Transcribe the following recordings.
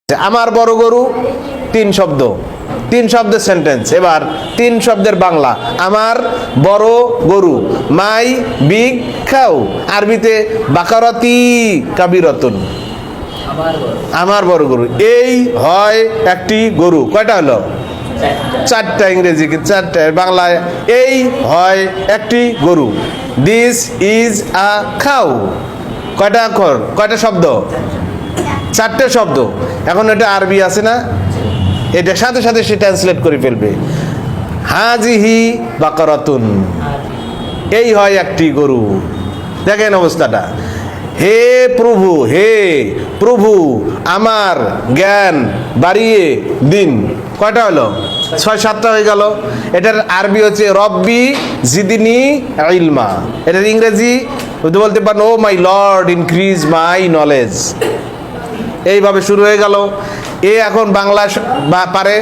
আমার বড় গরু তিন শব্দ, তিন শব্দের সেন্টেন্স। এবার তিন শব্দের বাংলা। আমার বড় গরু, মাই বিগ কাউ, আরবিতে বাকারাতি কাবিরাতুন। আমার বড় গরু, এই হয় একটি গরু। কয়টা হলো? চারটা। ইংরেজি চারটা, বাংলায় এই হয় একটি গরু। This is a cow. কয়টা অক্ষর, কয়টা শব্দ? চারটে শব্দ। এখন এটা আরবি আছে না, এটার সাথে সাথে সে ট্রান্সলেট করে ফেলবে। হাজিহি বাকারাতুন, এই হয় একটি গরু। দেখেন অবস্থাটা। হে প্রভু, হে প্রভু আমার জ্ঞান বাড়িয়ে দিন। কয়টা হলো? 6-7টা হয়ে গেল। এটার আরবি হচ্ছে রব্বি জিদিনি ইলমা। এটার ইংরেজি বলতে পারেন O my lord increase my knowledge. এইভাবে শুরু হয়ে গেল। এ এখন বাংলা পারে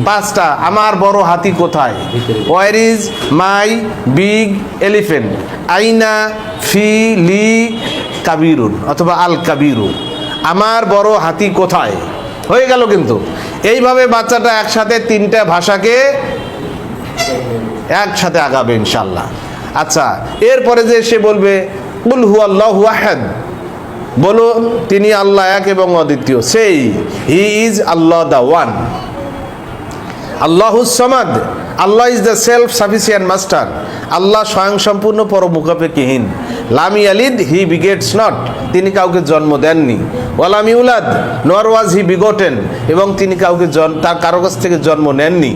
পাঁচটা। আমার বড় হাতি কোথায়? Where is my big elephant? আইনা ফি লি কাবিরুন অথবা আল কাবিরু। আমার বড় হাতি কোথায়? হয়ে গেল। কিন্তু এইভাবে বাচ্চাটা একসাথে তিনটা ভাষাকে একসাথে আগাবে ইনশাল্লাহ। আচ্ছা, এরপরে যে সে বলবে কুল হুয়াল্লাহু আহাদ, বলো তিনি আল্লাহ এক এবং অদ্বিতীয়। সেই he is Allah the one. আল্লাহুস সামাদ, Allah is the self sufficient master. Allah স্বয়ং সম্পূর্ণ পরমুখাপেক্ষীহীন। লাম ইয়ালিদ, হি বিগেটস নট, তিনি কাউকে জন্ম দেননি। ওয়ালাম ইউলাদ, নর ওয়াজ হি বিগটেন, এবং তিনি কাউকে তার কারো কাছ থেকে জন্ম নেননি।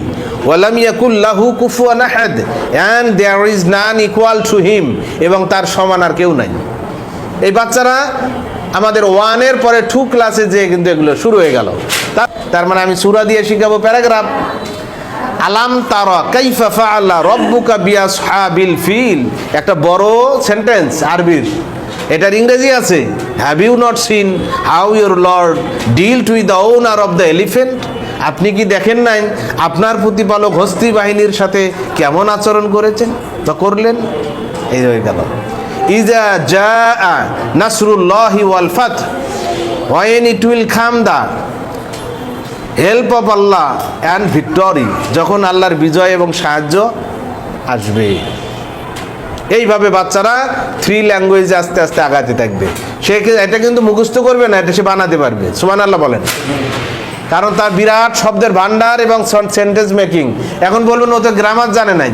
ওয়ালাম ইয়াকুল লাহু কুফুয়ান আহাদ, and there is none equal to him, এবং তার সমান আর কেউ নাই। এই বাচ্চারা আমাদের ওয়ানের পরে 2 ক্লাসে যে কিন্তু এগুলো শুরু হয়ে গেল। তার মানে আমি সূরা দিয়ে শিখাবো প্যারাগ্রাফ। আলাম তারা কাইফা ফাআলা রাব্বুকা বিআসহাবিল ফিল, একটা বড় সেন্টেন্স আরবির। এটার ইংরেজি আছে have you not seen how your lord dealt with the owner of the elephant. আপনি কি দেখেন নাই আপনার প্রতিপালক হস্তি বাহিনীর সাথে কেমন আচরণ করেছেন বা করলেন? এই হয়ে গেল। ইজা জাআ নাসরুল্লাহি ওয়াল ফাত, when it will come the help of Allah and victory, যখন আল্লাহর বিজয় এবং সাহায্য আসবে। এইভাবে বাচ্চারা 3 ল্যাঙ্গুয়েজে আস্তে আস্তে আগাতে থাকবে। সে এটা কিন্তু মুখস্থ করবে না, এটা সে বানাতে পারবে। সুবহানাল্লাহ বলেন। কারণ তার বিরাট শব্দের ভান্ডার এবং সেন্টেন্স মেকিং। এখন বলবেন ও তো গ্রামার জানে নাই।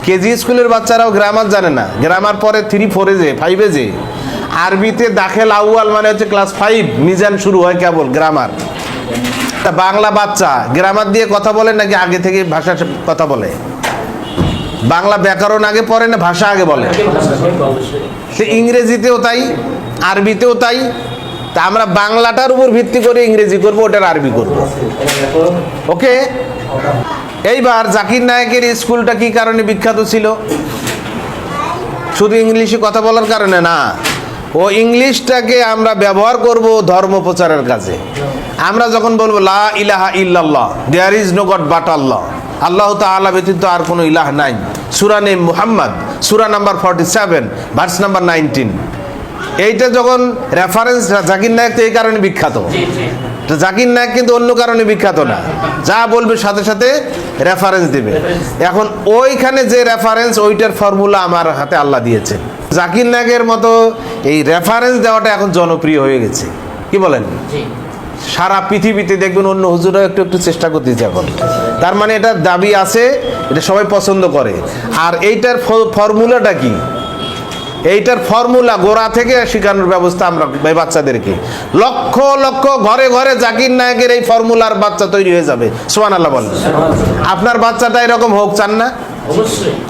কেজি স্কুলের বাচ্চারাও গ্রামার জানে না। গ্রামার পরে 3-4-এ যে 5-এ যে আরবিতে দাখেল আউয়াল মানে হচ্ছে ক্লাস 5, মিজান শুরু হয় কেবল গ্রামার। তা বাংলা বাচ্চা গ্রামার দিয়ে কথা বলে নাকি আগে থেকে ভাষা কথা বলে? বাংলা ব্যাকরণ আগে পড়ে না ভাষা আগে বলে? সে ইংরেজিতেও তাই, আরবিতেও তাই। তা আমরা বাংলাটার উপর ভিত্তি করে ইংরেজি করবো, ওটার আরবি করবো। ওকে। এইবার জাকির নায়েকের স্কুলটা কি কারণে বিখ্যাত ছিল? শুধু ইংলিশে কথা বলার কারণে না, ও ইংলিশটাকে আমরা ব্যবহার করব ধর্ম প্রচারের কাজে। আমরা যখন বলবো লা ইলাহা ইল্লাল্লাহ, there is no god but Allah, Allah তাআলা ব্যতীত আর কোনো ইলাহ নাই। Surah name Muhammad, Surah number 47, verse number 19। এইটা যখন রেফারেন্স, জাকির নায়েক তো এই কারণে বিখ্যাত। জাকির নায়েক কিন্তু অন্য কারণে বিখ্যাত না, যা বলবে সাথে সাথে রেফারেন্স দিবে। এখন ওইখানে যে রেফারেন্স, ওইটার ফর্মুলা আমার হাতে আল্লাহ দিয়েছে। জাকির নায়েকের মতো এই রেফারেন্স দেওয়াটা এখন জনপ্রিয় হয়ে গেছে। কি বলেন? সারা পৃথিবীতে দেখবেন অন্য হুজুররা একটু একটু চেষ্টা করতেছে এখন। তার মানে এটা দাবি আছে, এটা সবাই পছন্দ করে। আর এইটার ফর্মুলাটা কি? এইটার ফর্মুলা গোড়া থেকে শেখানোর ব্যবস্থা আমরা বাচ্চাদেরকে। লক্ষ লক্ষ ঘরে ঘরে জাকির নায়েকের এই ফর্মুলার বাচ্চা তৈরি হয়ে যাবে। সুবহানাল্লাহ বলেন। আপনার বাচ্চাটা এরকম হোক চান না?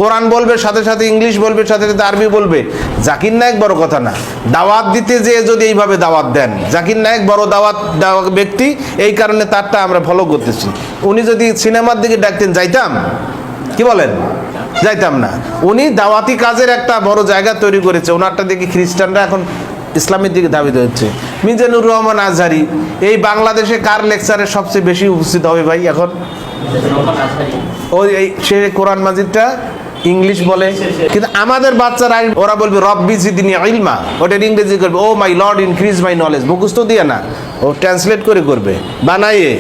কোরআন বলবে সাথে সাথে ইংলিশ বলবে, সাথে সাথে আরবি বলবে। জাকির নায়েক বড় কথা না, দাওয়াত দিতে যে যদি এইভাবে দাওয়াত দেন। জাকির নায়েক বড় দাওয়াত দেওয়া ব্যক্তি, এই কারণে তারটা আমরা ফলো করতেছি। উনি যদি সিনেমার দিকে ডাকতেন যাইতাম? কি বলেন? যাইতাম না। উনি দাওয়াতি কাজের একটা বড় জায়গা তৈরি করেছে। ওনারটা দেখি খ্রিস্টানরা এখন ইসলামের দিকে ধাবিত হচ্ছে। মিজানুর রহমান আজহারি এই বাংলাদেশে কার লেকচারে সবচেয়ে বেশি উপস্থিত হবে ভাই এখন? ওই সে কোরআন মাজিদটা ইংলিশ বলে, কিন্তু আমাদের বাচ্চারা ওরা বলবে রব্বি জিদনি ইলমা, ওটার ইংরেজি করবে O my lord increase my knowledge, মুখস্থ দিয়ে না, ও ট্রান্সলেট করে করবে বানাইয়ে।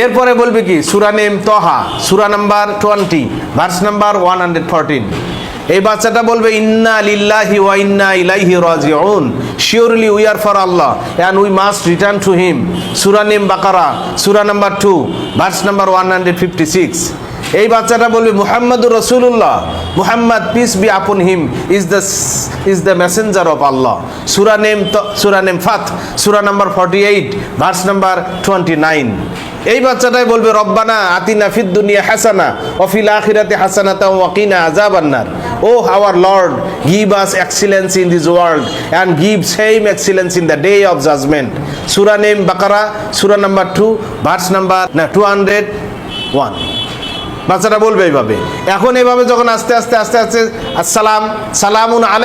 এরপরে বলবে কি সূরা নেম তহা, সূরা নাম্বার 20 ভার্স নাম্বার 114। এই বাচ্চাটা বলবে ইন্না লিল্লাহি ওয়া ইন্না ইলাইহি রাজিউন, surely we are for Allah and we must return to him, Surah name Baqarah, Surah number 2 verse number 156। এই বাচ্চাটা বলবে মুহাম্মাদুর রাসূলুল্লাহ, মুহাম্মদ পিস বি আপন him is the Messenger of Allah, Surah name ফাত, সূরা নাম্বার 48 ভার্স নাম্বার 29। এই বাচ্চাটাই বলবে রব্বানা আতিনা ফিদ দুনিয়া হাসানা ওয়া ফিল আখিরাতি হাসানাতাও ওয়া কিনা আযাবান্নার, O our lord give us excellence in this world and give same excellence in the day of judgement, Surah name Baqarah, Surah number 2 verse number 201। বাচ্চাটা বলবে এইভাবে। এখন এইভাবে যখন আস্তে আস্তে আসসালাম সালামুন আলাইকুম